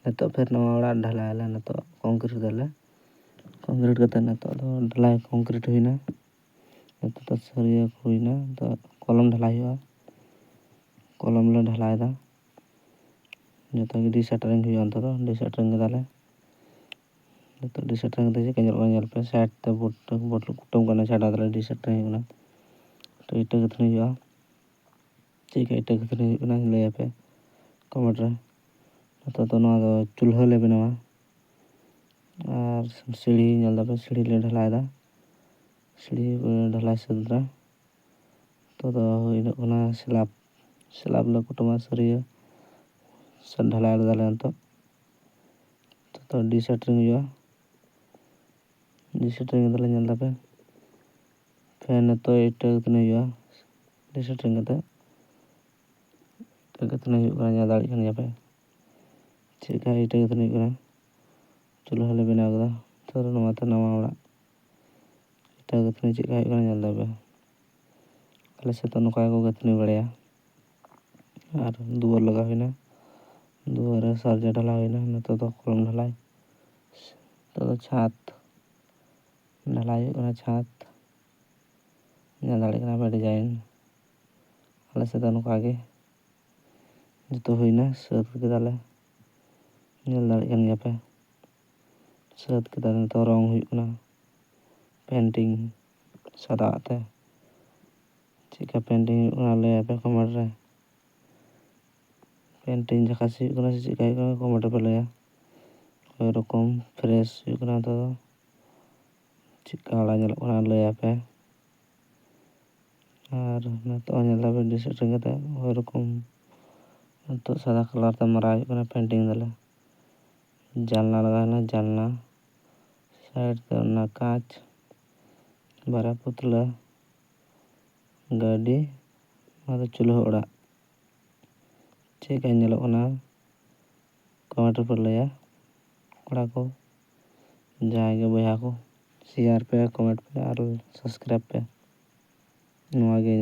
ᱱᱤᱛᱚᱜ ᱯᱷᱮᱨ ᱱᱟᱣᱟ ᱚᱲᱟᱜ ᱰᱷᱟᱞᱟᱭ ᱟᱞᱮ ᱱᱤᱛᱚᱜ ᱠᱚᱝᱠᱨᱤᱴ ᱫᱟᱞᱮ ᱠᱚᱝᱠᱨᱤᱴ ᱠᱟᱛᱮᱫ ᱱᱤᱛᱚᱜ ᱫᱚ ᱰᱷᱟᱞᱟᱭ ᱠᱚᱝᱠᱨᱤᱴ ᱦᱩᱭᱱᱟ ᱱᱤᱛᱚᱜ ᱫᱚ ᱥᱟᱹᱨᱤᱭᱟᱹ ᱦᱩᱭᱱᱟ ᱛᱚ ᱠᱚᱞᱚᱢ ᱰᱷᱟᱞᱟᱭ ᱦᱩᱭᱩᱜᱼᱟ ᱠᱚᱞᱚᱢ ᱞᱮ ᱰᱷᱟᱞᱟᱭᱫᱟ ᱡᱚᱛᱚ ᱜᱮ ᱰᱤᱥᱮᱱᱴᱟরিং ᱦᱩᱭᱩᱜᱼᱟ ᱱᱤᱛᱚᱜ ᱫᱚ ᱰᱤᱥᱮᱱᱴᱟরিং ᱠᱮᱫᱟᱞᱮ ᱱᱤᱛᱚᱜ ᱰᱤᱥᱮᱱᱴᱟরিং ᱠᱟᱛᱮᱫ ᱪᱮᱫ ᱞᱮᱠᱟ ᱧᱮᱞᱚᱜ ᱠᱟᱱᱟ ᱧᱮᱞ ᱯᱮ ᱥᱟᱭᱤᱰ ᱛᱮ ᱵᱚᱴᱚᱞ ᱠᱩᱴᱟᱹᱢ ᱠᱟᱱᱟ ᱪᱷᱟᱰᱟ ᱫᱟᱞᱮ ᱰᱤᱥᱮᱱᱴᱟরিং ᱦᱩᱭᱩᱜ ᱠᱟᱱᱟ ᱛᱚ ᱤᱴᱟᱹ ᱜᱟᱹᱛᱷᱱᱤ ᱦᱩᱭᱩᱜᱼᱟ ᱪᱮᱫ ᱞᱮᱠᱟ ᱤᱴᱟᱹ ᱜᱟᱹᱛᱷᱱᱤ ᱦᱩᱭᱩᱜ ᱠᱟᱱᱟ ᱞᱟᱹᱭᱟᱯᱮ ᱠᱚᱢᱮᱱᱴ ᱨᱮ ᱱᱤᱛᱚᱜ ᱫᱚ ᱱᱚᱣᱟ ᱫᱚ ᱪᱩᱞᱦᱟᱹ ᱞᱮ ᱵᱮᱱᱟᱣᱟ ᱟᱨ ᱥᱤᱲᱤ ᱧᱮᱞ ᱫᱟᱯᱮ ᱥᱤᱲᱤ ᱞᱮ ᱰᱷᱟᱞᱟᱭᱫᱟ ᱥᱤᱲᱤ ᱰᱷᱟᱞᱟᱭ ᱥᱟᱹᱛ ᱫᱟ ᱱᱤᱛᱚᱜ ᱫᱚ ᱦᱩᱭᱩᱜ ᱠᱟᱱᱟ ᱥᱞᱟᱵ ᱞᱮ ᱠᱩᱴᱩᱢᱟ ᱥᱟᱹᱨᱤᱭᱟᱹ ᱰᱷᱟᱞᱟᱭ ᱫᱟᱞᱮ ᱱᱤᱛᱚᱜ ᱫᱚ ᱰᱤᱥᱮᱱᱴᱟরিং ᱦᱩᱭᱩᱜᱼᱟ ᱰᱤᱥᱮᱱᱴᱟরিᱝ ᱫᱟᱞᱮ ᱧᱮᱞ ᱫᱟᱯᱮ ᱯᱷᱮᱨ ᱱᱤᱛᱚᱜ ᱤᱴᱟᱹ ᱜᱟᱹᱛᱷᱱᱤ ᱦᱩᱭᱩᱜᱼᱟ ᱰᱤᱥᱮᱱᱴᱟরিᱝ ᱠᱟᱛᱮᱫ ᱤᱴᱟᱹ ᱜᱟᱹᱛᱷᱱᱤ ᱦᱩᱭᱩᱜ ᱠᱟᱱᱟ ᱧᱮᱞ ᱫᱟᱲᱮᱭᱟᱜ ᱠᱟᱱ ᱜᱮᱭᱟᱯᱮ ᱪᱮᱫ ᱞᱮᱠᱟ ᱤᱴᱟᱹ ᱜᱟᱹᱛᱷᱱᱤ ᱦᱩᱭᱩᱜ ᱠᱟᱱᱟ ᱪᱩᱞᱦᱟᱹ ᱞᱮ ᱵᱮᱱᱟᱣ ᱠᱮᱫᱟ ᱛᱚ ᱱᱚᱣᱟᱛᱮ ᱱᱟᱣᱟ ᱚᱲᱟᱜ ᱤᱴᱟᱹ ᱜᱟᱹᱛᱷᱱᱤ ᱪᱮᱫ ᱞᱮᱠᱟ ᱦᱩᱭᱩᱜ ᱠᱟᱱᱟ ᱧᱮᱞ ᱫᱟᱯᱮ ᱟᱞᱮ ᱥᱮᱫ ᱫᱚ ᱱᱚᱝᱠᱟ ᱜᱮᱠᱚ ᱜᱟᱹᱛᱷᱱᱤ ᱵᱟᱲᱟᱭᱟ ᱟᱨ ᱫᱩᱣᱟᱹᱨ ᱞᱟᱜᱟᱣ ᱦᱩᱭᱱᱟ ᱫᱩᱣᱟᱹᱨ ᱨᱮ ᱥᱟᱨᱡᱟ ᱰᱷᱟᱞᱟᱭ ᱦᱩᱭᱱᱟ ᱱᱤᱛᱚᱜ ᱫᱚ ᱠᱚᱞᱚᱢ ᱰᱷᱟᱞᱟᱭ ᱱᱤᱛᱚᱜ ᱫᱚ ᱪᱷᱟᱫᱽ ᱰᱷᱟᱞᱟᱭ ᱦᱩᱭᱩᱜ ᱠᱟᱱᱟ ᱪᱷᱟᱫᱽ ᱧᱮᱞ ᱫᱟᱲᱮᱭᱟᱜ ᱠᱟᱱᱟ ᱯᱮ ᱰᱤᱡᱟᱭᱤᱱ ᱟᱞᱮ ᱥᱮᱫ ᱫᱚ ᱱᱚᱝᱠᱟ ᱜᱮ ᱡᱚᱛᱚ ᱦᱩᱭᱱᱟ ᱥᱟᱹᱛ ᱠᱮᱫᱟᱞᱮ ᱧᱮᱞ ᱫᱟᱲᱮᱭᱟᱜ ᱠᱟᱱ ᱜᱮᱭᱟᱯᱮ ᱥᱟᱹᱛ ᱠᱮᱫᱟᱞᱮ ᱱᱤᱛᱚᱜ ᱨᱚᱝ ᱦᱩᱭᱩᱜ ᱠᱟᱱᱟ ᱯᱮᱱᱴᱤᱝ ᱥᱟᱫᱟᱣᱟᱜ ᱛᱮ ᱪᱮᱫᱠᱟ ᱯᱮᱱᱴᱤᱝ ᱦᱩᱭᱩᱜ ᱠᱟᱱᱟ ᱞᱟᱹᱭᱟᱯᱮ ᱠᱚᱢᱮᱱᱴ ᱨᱮ ᱯᱮᱱᱴᱤᱝ ᱡᱷᱟᱠᱟᱥ ᱦᱩᱭᱩᱜ ᱠᱟᱱᱟ ᱥᱮ ᱪᱮᱫᱠᱟ ᱦᱩᱭᱩᱜ ᱠᱟᱱᱟ ᱠᱚᱢᱮᱱᱴ ᱨᱮᱯᱮ ᱞᱟᱹᱭᱟ ᱳᱭᱨᱚᱠᱚᱢ ᱯᱷᱨᱮᱥ ᱦᱩᱭᱩᱜ ᱠᱟᱱᱟ ᱱᱤᱛᱚᱜ ᱫᱚ ᱪᱮᱫᱠᱟ ᱚᱲᱟᱜ ᱧᱮᱞᱚᱜ ᱠᱟᱱᱟ ᱞᱟᱹᱭᱟᱯᱮ ᱟᱨ ᱱᱤᱛᱚᱜ ᱧᱮᱞ ᱫᱟᱯᱮ ᱰᱤᱥᱮᱱᱴᱟরিᱝ ᱠᱟᱛᱮᱫ ᱳᱭᱨᱚᱠᱚᱢ ᱱᱤᱛᱚᱜ ᱥᱟᱫᱟ ᱠᱟᱞᱟᱨ ᱛᱮ ᱢᱟᱨᱟᱣ ᱦᱩᱭᱩᱜ ᱠᱟᱱᱟ ᱯᱮᱱᱴᱤᱝ ᱫᱟᱞᱮ ᱡᱟᱱᱞᱟ ᱞᱟᱜᱟᱣᱱᱟ ᱡᱟᱱᱞᱟ साइड से ना कांच बारह पुतला गाड़ी और चूल्हा ओड़ा चेक ᱧᱮᱞᱚᱜ ᱠᱟᱱᱟ कमेंट पर लैया कड़ा को जाएंगे बया को शेयर पे कमेंट पे और सब्सक्राइब पे नवा गे